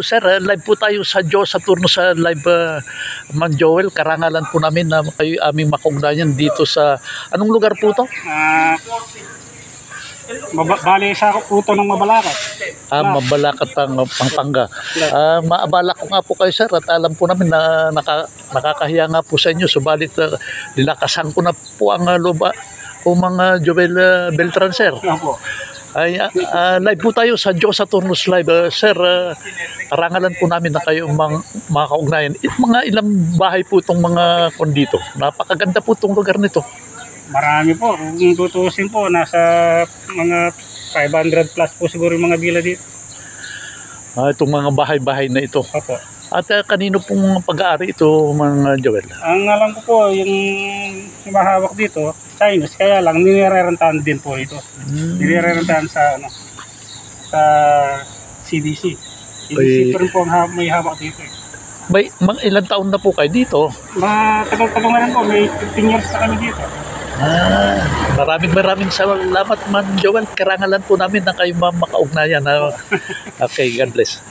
Sir, live po tayo sa Diyos sa turno sa live, Ma'am Joel. Karangalan po namin na kayo aming makugnayan dito sa anong lugar po to? Bali sa puto ng Mabalacat. Mabalacat ang Pampanga. Maabala ko nga po kayo, sir, at alam po namin na nakakahiya nga po sa inyo. Subalit nilakasan ko na po ang loba o mga Joel Beltran, sir. Opo. Ay, live po tayo sa Diyos sa Turnos Live. Sir, karangalan po namin na kayo mga kaugnayan. Mga ilang bahay po itong mga kondito. Napakaganda po itong lugar nito. Marami po. Kung tutusin po, nasa mga 500 plus po siguro yung mga bila dito. Itong mga bahay-bahay na ito. Opo. At kanino pong pag-aari ito, mga Joel? Ang alam ko po, yung mahawak dito, Chinese, kaya lang nire-rentahan din po ito. Nire-rentahan sa CDC. CDC pa rin po ang may hawak dito. May ilang taon na po kayo dito? Matagal-tagal na rin po, may 15 years na kami dito. Maraming salamat, Ma'am Joel. Karangalan po namin na kayo makaugnayan. Okay, God bless.